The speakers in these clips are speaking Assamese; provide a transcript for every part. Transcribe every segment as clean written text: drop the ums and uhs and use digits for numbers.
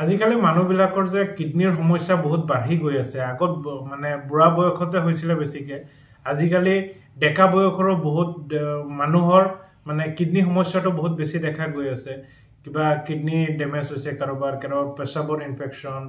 আজিকালি মানুহবিলাকৰ যে কিডনিৰ সমস্যা বহুত বাঢ়ি গৈ আছে আগত মানে বুঢ়া বয়সতে হৈছিলে বেছিকে আজিকালি ডেকা বয়সৰো বহুত মানুহৰ মানে কিডনি সমস্যাটো বহুত বেছি দেখা গৈ আছে কিবা কিডনি ড্যামেজ হৈছে কাৰোবাৰ পেছাবৰ ইনফেকশন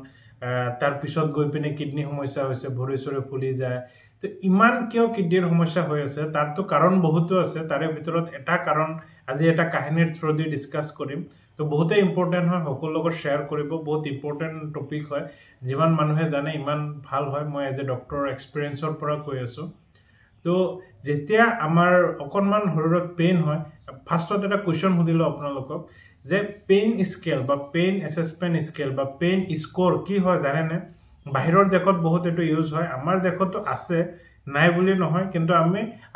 তাৰ পিছত গৈ পিনে কিডনি সমস্যা হৈছে ভৰি চৰি ফুলি যায় তো ইমান কিয় কিডনিৰ সমস্যা হৈ আছে তাৰতো কাৰণ বহুতো আছে তাৰে ভিতৰত এটা কাৰণ আজি এটা কাহিনীৰ থ্ৰুদি ডিসকাস কৰিম তো বহুতে ইম্পৰ্টেন্ট হয় সকলো লগত শেয়াৰ কৰিব বহুত ইম্পৰ্টেন্ট টপিক হয় যিমান মানুহে জানে ইমান ভাল হয় মই এজ এ ডক্টৰ এক্সপেৰিয়েন্সৰ পৰা কৈ আছো তো যেতিয়া আমাৰ অকনমান শৰীৰত পেইন হয় ফাৰ্ষ্টত এটা কোৱেশ্চন সুধিলো আপোনালোকক যে পেইন স্কেল বা পেইন এসেসমেন্ট স্কেল বা পেইন স্কোৰ কি হয় জানে নে বাহিৰৰ দেশত বহুত এটো ইউজ হয় আমাৰ দেশতো আছে নাই বুলি নহয় কিন্তু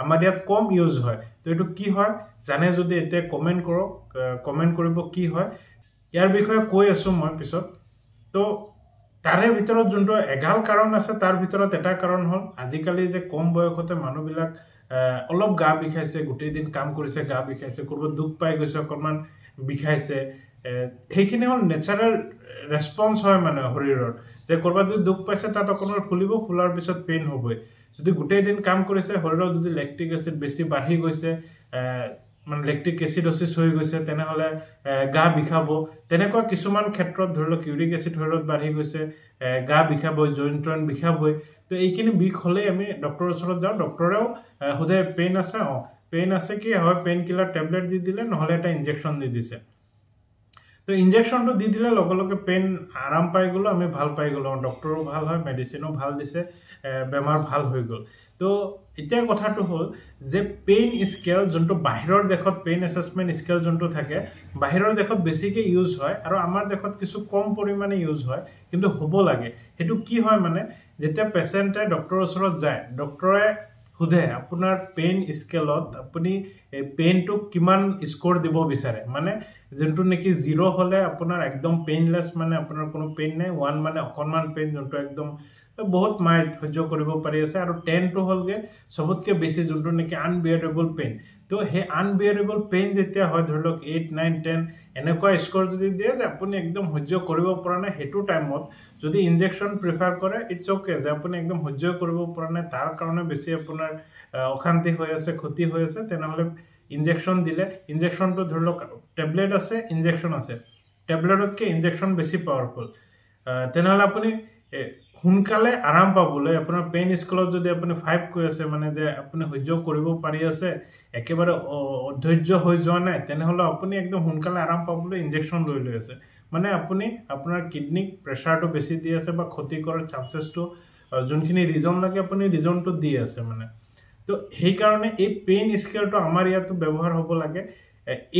আমাৰ ইয়াত কম ইউজ হয় তো এটো কি হয় জানে যদি এতে কমেন্ট কৰক কমেন্ট কৰিব কি হয় ইয়াৰ বিষয়ে কৈ আছো মই পিছত তো তাৰে ভিতৰত যোনটো এগাল কাৰণ আছে তাৰ ভিতৰত এটা কাৰণ হল আজিকালি যে কম বয়সতে মানুহবিলাক অলপ গা বিখাইছে গোটেই দিন কাম কৰিছে গা বিখাইছে কৰব দুখ পাই গৈছে অকমান বিখাইছে সেইখিনি হল নেচাৰেল ৰেসপন্স হয় মানে শৰীৰৰ যে কৰবা যদি দুখ পাইছে তাত অকনৰ ফুলিব ফুলাৰ পিছত পেইন হ'বই যদি গোটেই দিন কাম কৰিছে শৰীৰৰ যদি ল্যাকটিক এসিড বেছি বাঢ়ি গৈছে মানে ল্যাকটিক এসিডোসিস হৈ গৈছে তেনে হলে গা বিখাব তেনেকুৱা কিছুমান ক্ষেত্ৰত ধৰিলক ইউৰিক এসিড শৰীৰত বাঢ়ি গৈছে গা বিখাব জইন্ট বিখাবই তো এইখিনি বিখ হলে আমি ডক্টৰৰ ওচৰত যাও ডক্টৰেও হুদে পেইন আছে কি হয় পেইন কিলাৰ টেবলেট দি দিলে নহলে এটা ইনজেকশন দি দিছে তো ইনজেকশনটো দি দিলে লগলগে পেইন আৰাম পাই গলো আমি ভাল পাই গলো ডক্টৰো ভাল হয় মেডিসিনও ভাল দিছে বেমাৰ ভাল হৈ গল তো এতিয়া কথাটো হল যে পেইন স্কেল যোনটো বাহিৰৰ দেশত পেইন এসেসমেন্ট স্কেল যোনটো থাকে বাহিৰৰ দেশত বেছিকে ইউজ হয় আৰু আমাৰ দেশত কিছু কম পৰিমাণে ইউজ হয় কিন্তু হ'ব লাগে হেতু কি হয় মানে যেতিয়া পেশেন্টে ডক্টৰৰ ওচৰত যায় ডক্টৰে হুদে আপোনাৰ পেইন স্কেলত আপুনি পেইনটো কিমান স্কোৰ দিব বিচাৰে মানে যোনটো নেকি 0 হলে আপোনাৰ একদম পেইনলেস মানে আপোনাৰ কোনো পেইন নাই 1 মানে অকনমান পেইন যোনটো একদম বহুত মাইল্ড সহ্য কৰিব পাৰি আছে আৰু 10 টো হলগে সবতকে বেছি যোনটো নেকি আনবিয়াৰেবল পেইন তো হে আনবিয়াৰেবল পেইন যেতিয়া হয় ধৰিলক 8 9 10 এনেকুৱা স্কোৰ যদি দিয়ে যে আপুনি একদম সহ্য কৰিব পৰা নাই হেতু টাইমত যদি ইনজেকশন প্ৰিফাৰ কৰে ইটস ওকে যে আপুনি একদম সহ্য কৰিব পৰা নাই তাৰ কাৰণে বেছি আপোনাৰ অশান্তি হৈ আছে ক্ষতি হৈ আছে তেনেহলে ইনজেকশন দিলে ইনজেকশনটো ধৰিলক টেবলেট আছে ইনজেকশন আছে টেবলেটতকে ইনজেকশন বেছি পাৱাৰফুল তেনেহলে আপুনি হুনকালে আৰাম পাবলৈ আপোনাৰ পেইন স্কেলত যদি আপুনি 5 কৈ আছে মানে যে আপুনি সহ্য কৰিব পাৰি আছে একেবাৰে অধৈৰ্য হৈ যোৱা নাই তেনেহলে আপুনি একদম হুনকালে আৰাম পাবলৈ ইনজেকশন লৈ আছে মানে আপুনি আপোনাৰ কিডনিক প্ৰেসাৰটো বেছি দি আছে বা ক্ষতি কৰাৰ চান্সেসটো যোনখিনি ৰিজন লাগে আপুনি ৰিজনটো দি আছে মানে তো সেই কাৰণে এই পেইন স্কেলটো আমাৰ ইয়াত ব্যৱহাৰ হ'ব লাগে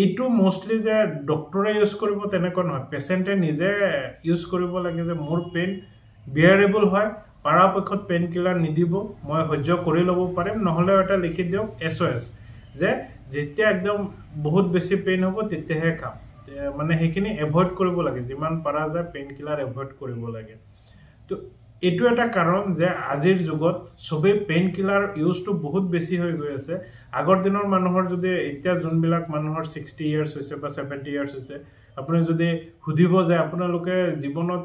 এইটো মোস্টলি যে ডক্টৰে ইউজ কৰিব তেনেকৈ নহয় পেশেন্টে নিজে ইউজ কৰিব লাগে যে মোৰ পেইন বিয়াৰেবল হয় পৰাপক্ষত পেইন কিলাৰ নিদিব মই সহ্য কৰি ল'ব পাৰিম নহলে এটা লিখি দিওক এসওএস যে যেতিয়া একদম বহুত বেছি পেইন হ'ব তেতিয়াহে খাম মানে হেখিনি এভয়েড কৰিব লাগে যিমান পাৰা যায় পেইন কিলাৰ এভয়েড কৰিব লাগে তো এটো এটা কাৰণ যে আজিৰ যুগত সবে পেইন কিলাৰ ইউজটো বহুত বেছি হৈ গৈ আছে আগৰ দিনৰ মানুহৰ যদি এতিয়া যোনবিলাক মানুহৰ 60 ইয়াৰ্স হৈছে বা 70 ইয়াৰ্স হৈছে আপুনি যদি হুদিব যায় আপোনালোকে জীৱনত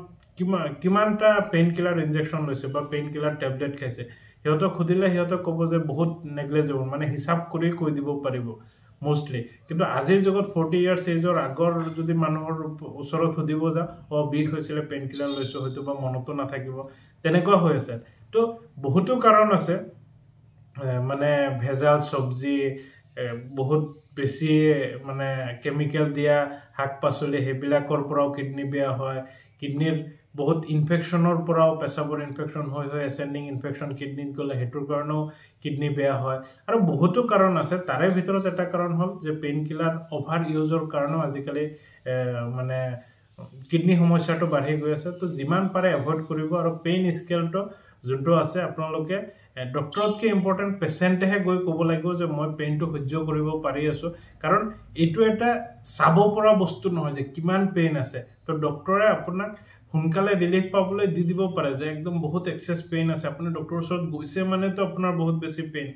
কিমানটা পেইন কিলাৰ ইনজেকশন লৈছে বা পেইন কিলাৰ টেবলেট খাইছে হিয়তক খুদিলে হিয়তক কব যে বহুত নেগলেজেবল মানে হিসাব কৰি কৈ দিব পাৰিব মোস্টলি কিন্তু আজিৰ যুগত 40 ইয়াৰ্স এজৰ আগৰ যদি মানুহৰ ওচৰত হুদিব যা বিষ হৈছিল পেইন কিলাৰ লৈছো হয়তো বা মনতো নাথাকিব তেনেকুৱা হৈ আছে তো বহুতো কাৰণ আছে মানে ভেজাল সবজি বহুত বেছি মানে কেমিক্যাল দিয়া শাক পাচলি হেবিলাকৰ পৰাও কিডনি বেয়া হয় কিডনিৰ বহুত ইনফেকশনৰ পৰাও পেছাবৰ ইনফেকশন হৈ এসেন্ডিং ইনফেকশন কিডনিত গলে হেতুৰ কাৰণেও কিডনি বেয়া হয় আৰু বহুতো কাৰণ আছে তাৰে ভিতৰত এটা কাৰণ হল যে পেইন কিলাৰ অভাৰ ইউজৰ কাৰণেও আজিকালি মানে কিডনি সমস্যাটো বাঢ়ি গৈ আছে তো যিমান পাৰে এভয়েড কৰিব আৰু পেইন স্কেলটো যোনটো আছে আপোনালোকে ডক্টৰতকে ইম্পৰ্টেন্ট পেশেন্টেহে গৈ ক'ব লাগিব যে মই পেইনটো সহ্য কৰিব পাৰি আছো কাৰণ এটো এটা চাব পৰা বস্তু নহয় যে কিমান পেইন আছে তো ডক্টৰে আপোনাক হুনকালে ৰিলিফ পাবলৈ দি দিব পাৰে যে একদম বহুত এক্সেস পেইন আছে আপুনি ডক্টৰৰ ওচৰত গৈছে মানে তো আপোনাৰ বহুত বেছি পেইন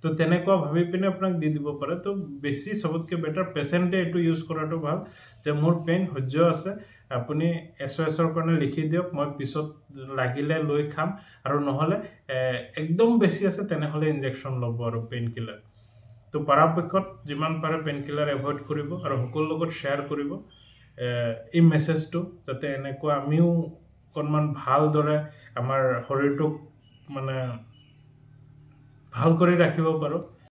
তো তেনেকুৱা ভাবি পিনে আপোনাক দি দিব পাৰে তো বেছি সবতকে বেটাৰ পেশেন্টে এটো ইউজ কৰাটো ভাল যে মোৰ পেইন সহ্য আছে আপুনি SOS কাৰণে লিখি দিয়ক মই পিছত লাগিলে লৈ খাম আৰু নহলে একদম বেছি আছে তেনেহলে ইনজেকশন ল'ব আৰু পেইন কিলাৰ তো পৰাপক্ষত যিমান পাৰে পেইন কিলাৰ এভয়েড কৰিব আৰু সকলোৰ লগত শেয়াৰ কৰিব এই মেছেজটো যাতে এনেকুৱা আমিও অকণমান ভালদৰে আমাৰ শৰীৰটোক মানে ভাল কৰি ৰাখিব পাৰো